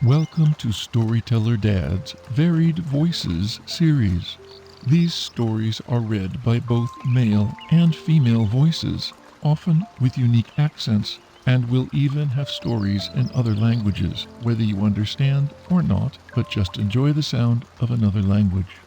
Welcome to Storyteller Dad's Varied Voices series. These stories are read by both male and female voices, often with unique accents, and will even have stories in other languages, whether you understand or not, but just enjoy the sound of another language.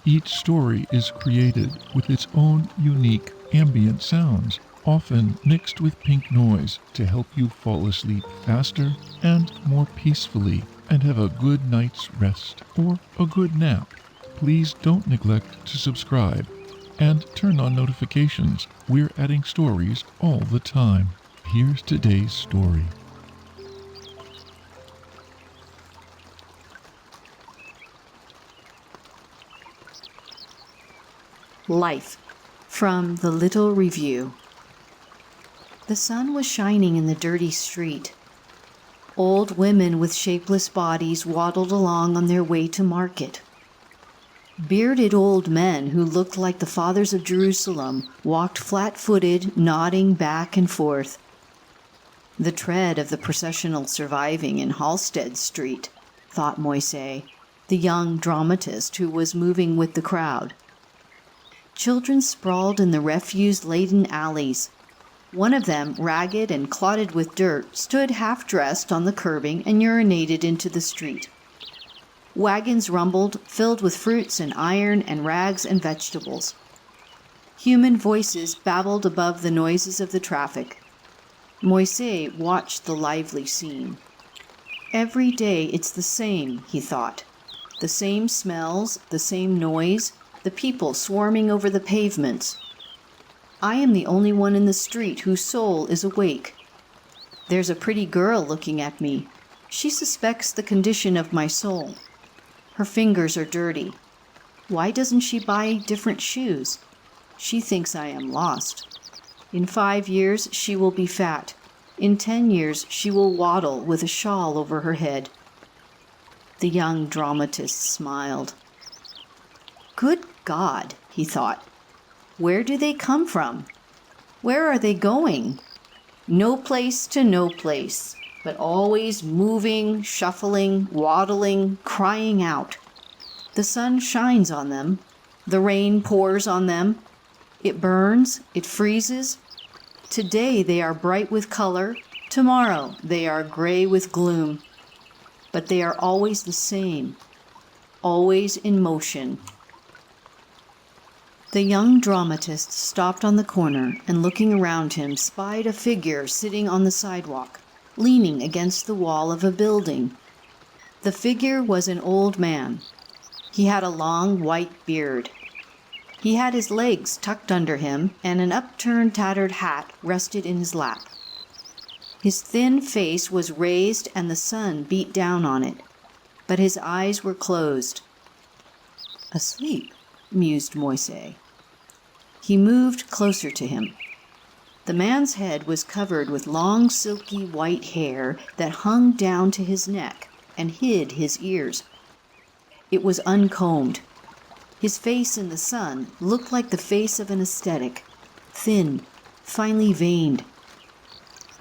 Each story is created with its own unique ambient sounds, often mixed with pink noise to help you fall asleep faster and more peacefully and have a good night's rest or a good nap. Please don't neglect to subscribe and turn on notifications. We're adding stories all the time. Here's today's story. Life from the Little Review. The sun was shining in the dirty street. Old women with shapeless bodies waddled along on their way to market. Bearded old men who looked like the fathers of Jerusalem walked flat-footed, nodding back and forth. The tread of the processional surviving in Halsted Street, thought Moise, the young dramatist who was moving with the crowd. Children sprawled in the refuse-laden alleys. One of them, ragged and clotted with dirt, stood half-dressed on the curbing and urinated into the street. Wagons rumbled, filled with fruits and iron and rags and vegetables. Human voices babbled above the noises of the traffic. Moise watched the lively scene. Every day it's the same, he thought. The same smells, the same noise, the people swarming over the pavements. I am the only one in the street whose soul is awake. There's a pretty girl looking at me. She suspects the condition of my soul. Her fingers are dirty. Why doesn't she buy different shoes? She thinks I am lost. In 5 years she will be fat. In 10 years she will waddle with a shawl over her head. The young dramatist smiled. Good God, he thought. Where do they come from? Where are they going? No place to no place, but always moving, shuffling, waddling, crying out. The sun shines on them. The rain pours on them. It burns, it freezes. Today they are bright with color. Tomorrow they are gray with gloom. But they are always the same, always in motion. The young dramatist stopped on the corner and looking around him spied a figure sitting on the sidewalk, leaning against the wall of a building. The figure was an old man. He had a long white beard. He had his legs tucked under him and an upturned tattered hat rested in his lap. His thin face was raised and the sun beat down on it, but his eyes were closed. Asleep, mused Moise. He moved closer to him. The man's head was covered with long silky white hair that hung down to his neck and hid his ears. It was uncombed. His face in the sun looked like the face of an ascetic, thin, finely veined.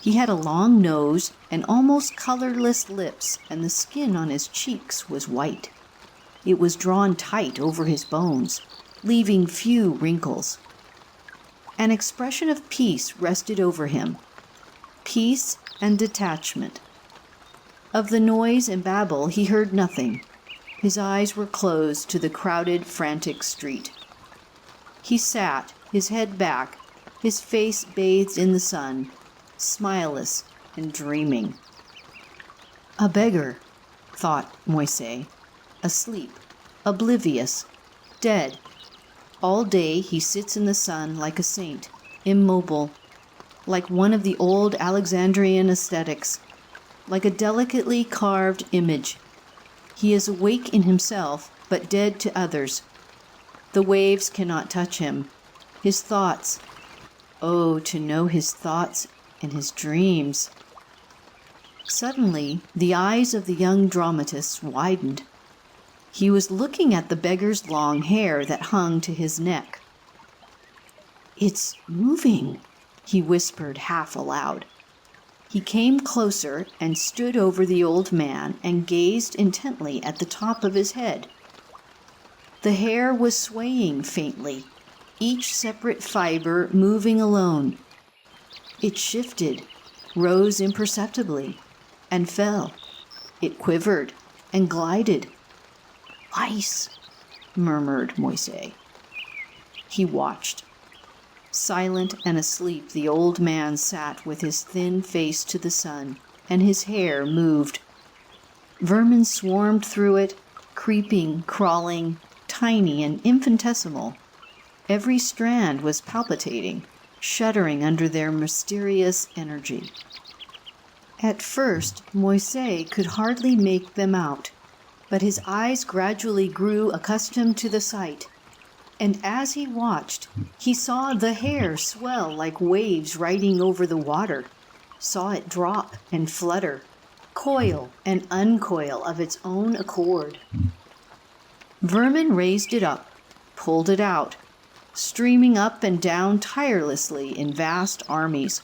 He had a long nose and almost colorless lips, and the skin on his cheeks was white. It was drawn tight over his bones, leaving few wrinkles. An expression of peace rested over him, peace and detachment. Of the noise and babble he heard nothing. His eyes were closed to the crowded, frantic street. He sat, his head back, his face bathed in the sun, smileless and dreaming. A beggar, thought Moise, asleep, oblivious, dead. All day he sits in the sun like a saint, immobile, like one of the old Alexandrian ascetics, like a delicately carved image. He is awake in himself, but dead to others. The waves cannot touch him. His thoughts, oh, to know his thoughts and his dreams. Suddenly, the eyes of the young dramatist widened. He was looking at the beggar's long hair that hung to his neck. "It's moving," he whispered half aloud. He came closer and stood over the old man and gazed intently at the top of his head. The hair was swaying faintly, each separate fiber moving alone. It shifted, rose imperceptibly, and fell. It quivered and glided. "Ice," murmured Moise. He watched. Silent and asleep, the old man sat with his thin face to the sun, and his hair moved. Vermin swarmed through it, creeping, crawling, tiny and infinitesimal. Every strand was palpitating, shuddering under their mysterious energy. At first, Moise could hardly make them out, but his eyes gradually grew accustomed to the sight, and as he watched, he saw the hair swell like waves riding over the water, saw it drop and flutter, coil and uncoil of its own accord. Vermin raised it up, pulled it out, streaming up and down tirelessly in vast armies.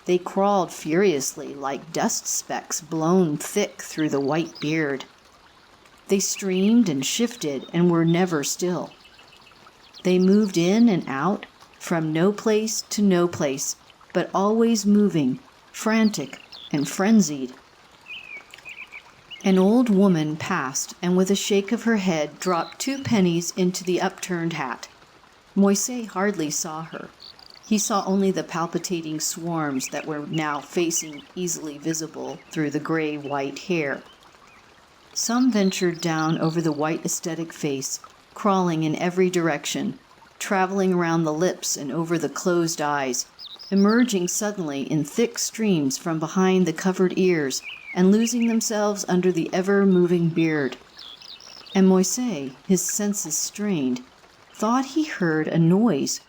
They crawled furiously like dust specks blown thick through the white beard. They streamed and shifted and were never still. They moved in and out, from no place to no place, but always moving, frantic and frenzied. An old woman passed and with a shake of her head dropped 2 pennies into the upturned hat. Moise hardly saw her. He saw only the palpitating swarms that were now facing easily visible through the gray-white hair. Some ventured down over the white aesthetic face, crawling in every direction, traveling around the lips and over the closed eyes, emerging suddenly in thick streams from behind the covered ears and losing themselves under the ever-moving beard. And Moise, his senses strained, thought he heard a noise,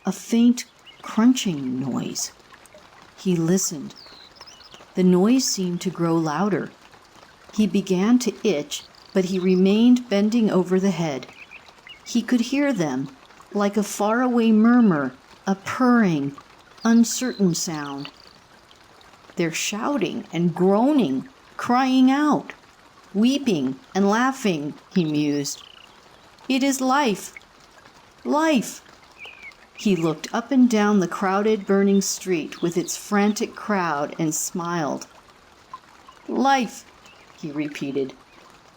a faint crunching noise. He listened. The noise seemed to grow louder. He began to itch, but he remained bending over the head. He could hear them, like a faraway murmur, a purring, uncertain sound. They're shouting and groaning, crying out, weeping and laughing, he mused. It is life, life. He looked up and down the crowded, burning street with its frantic crowd and smiled. Life, he repeated.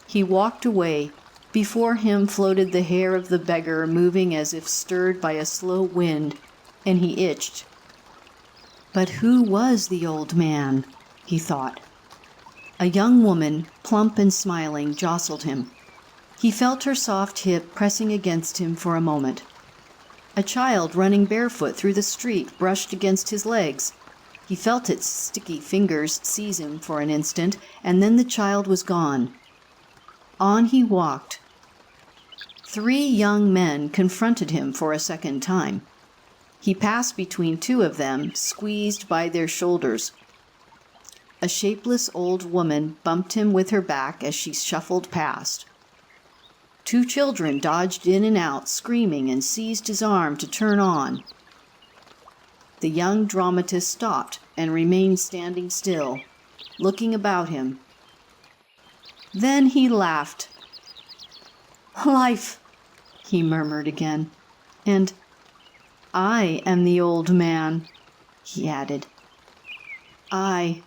He walked away. Before him floated the hair of the beggar, moving as if stirred by a slow wind, and he itched. But who was the old man? He thought. A young woman, plump and smiling, jostled him. He felt her soft hip pressing against him for a moment. A child running barefoot through the street brushed against his legs. He felt its sticky fingers seize him for an instant, and then the child was gone. On he walked. 3 young men confronted him for a second time. He passed between 2 of them, squeezed by their shoulders. A shapeless old woman bumped him with her back as she shuffled past. 2 children dodged in and out, screaming, and seized his arm to turn on. The young dramatist stopped and remained standing still, looking about him. Then he laughed. Life, he murmured again, and I am the old man, he added. I